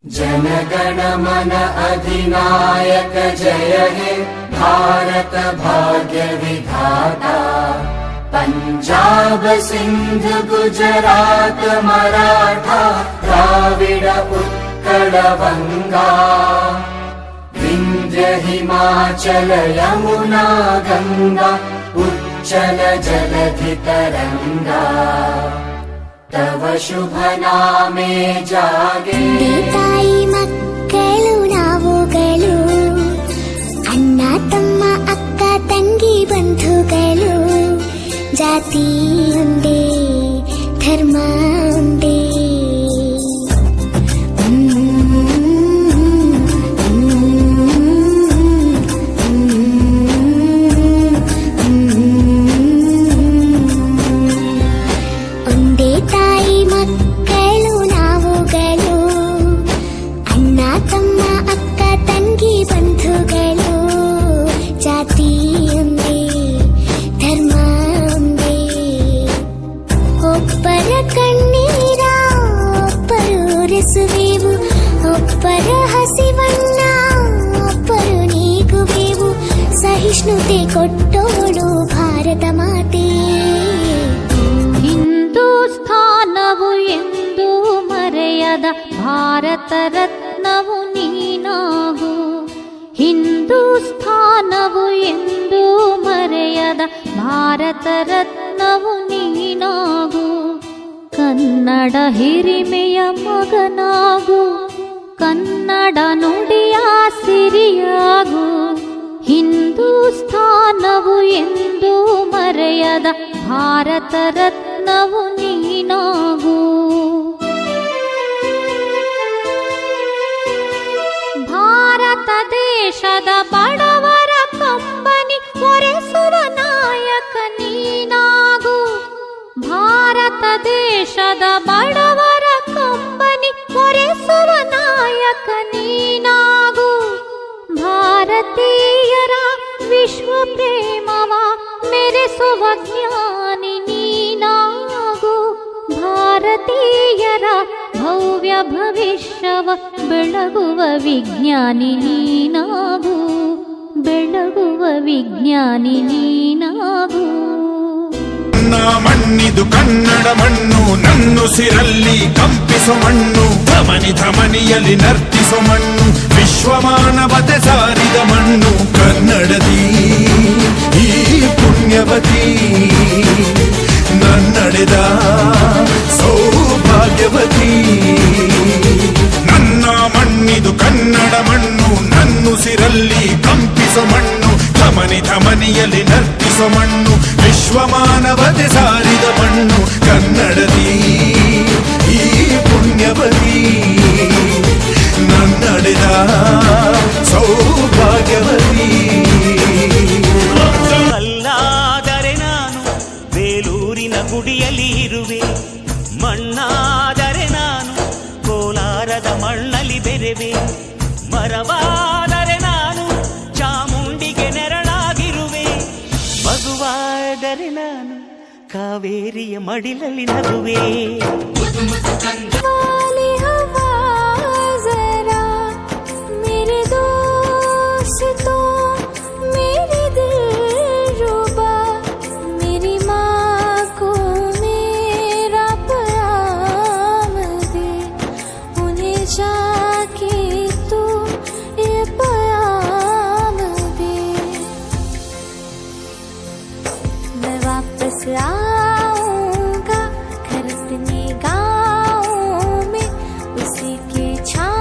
जनगण मन अधिनायक जय हे भारत भाग्य विधाता। पंजाब सिंध गुजरात मराठा द्राविड उत्कल बंगा। विंध्य हिमाचल यमुना गंगा उच्चल जलधि तरंगा। तव शुभ नामे जागे ताई मಕ್ಕಳು ನಾವುಗಳು ಅಣ್ಣ ತಮ್ಮ ಅಕ್ಕ ತಂಗಿ ಬಂಧುಗಳು ಜಾತಿ ಒಂದೇ ಧರ್ಮ ಒಂದೇ ಒಬ್ಬರ ಹಸಿವನ್ನ ಒಬ್ಬರು ನೀಗುವೆವು ಸಹಿಷ್ಣುತೆ ಕೊಟ್ಟೋಳು ಭಾರತ ಮಾತೆ. ಹಿಂದೂಸ್ಥಾನವು ಎಂದು ಮರೆಯದ ಭಾರತ ರತ್ನವು ನೀನಾಗು. ಹಿಂದೂಸ್ಥಾನವು ಎಂದು ಮರೆಯದ ಭಾರತ ರತ್ನವು ನೀನಾಗು. ಕನ್ನಡ ಹಿರಿಮೆಯ ಮಗನಾಗು, ಕನ್ನಡ ನುಡಿಯ ಸಿರಿಯಾಗು. ಹಿಂದೂಸ್ಥಾನವು ಎಂದು ಮರೆಯದ ಭಾರತ ರತ್ನವು ನೀನಾಗು. ಭಾರತ ದೇಶದ ಬಡವರ ಕಂಬನಿ ಒರೆಸುವ ನಾಯಕ ನೀನಾಗು. ಭಾರತ ದೇಶದ ಬಡವರ ಕಂಬನಿ ಒರೆಸುವ ನಾಯಕ ನೀನಾಗು. ಭಾರತೀಯರ ವಿಶ್ವ ಪ್ರೇಮವ ಮೆರೆಸುವ ಜ್ಞಾನಿ ನೀನಾಗು. ಭಾರತೀಯರ ಭವ್ಯ ಭವಿಷ್ಯವ ಬೆಳಗುವ ವಿಜ್ಞಾನಿ ನೀನಾಗು. ಬೆಳಗುವ ವಿಜ್ಞಾನಿ ನೀನಾಗು. ಮಣ್ಣಿದು ಕನ್ನಡ ಮಣ್ಣು, ನನ್ನುಸಿರಲ್ಲಿ ಕಂಪಿಸೋ ಮಣ್ಣು. ಧಮನಿ ಧಮನಿಯಲ್ಲಿ ನರ್ತಿಸೋ ಮಣ್ಣು, ವಿಶ್ವಮಾನವತೆ ಸಾರಿದ ಮಣ್ಣು. ಕನ್ನಡದಿ ಈ ಪುಣ್ಯವತಿ ನನ್ನಡೆದ ಸೌಭಾಗ್ಯವತಿ. ನನ್ನ ಮಣ್ಣಿದು ಕನ್ನಡ ಮಣ್ಣು, ನನ್ನುಸಿರಲ್ಲಿ ಕಂಪಿಸೋ ಮಣ್ಣು. ಧಮನಿ ಧಮನಿಯಲ್ಲಿ ನರ್ತಿಸೋ ಮಣ್ಣು, ವಿಶ್ವಮಾನವತೆ ಸಾರಿದ ಮಣ್ಣು. ಕನ್ನಡದಿ ಈ ಪುಣ್ಯವತಿ ನನ್ನಡೆದ ಸೌಭಾಗ್ಯವತಿ. ಅಲ್ಲಾದರೆ ನಾನು ಬೇಲೂರಿನ ಗುಡಿಯಲ್ಲಿ ಇರುವೆ. ಮಣ್ಣಾದರೆ ನಾನು ಕೋಲಾರದ ಮಣ್ಣಲ್ಲಿ ಬೆರೆವೆ. ಮರವಾದರೆ ನಾನು ಚಾಮುಂಡಿಗೆ ನೆರಳಾಗಿರುವೆ. ಮಗುವಾದರೆ ನಾನು ಕಾವೇರಿಯ ಮಡಿಲಲ್ಲಿ ನಗುವೆ. आऊंगा घर अपने गाँव में, उसी के छा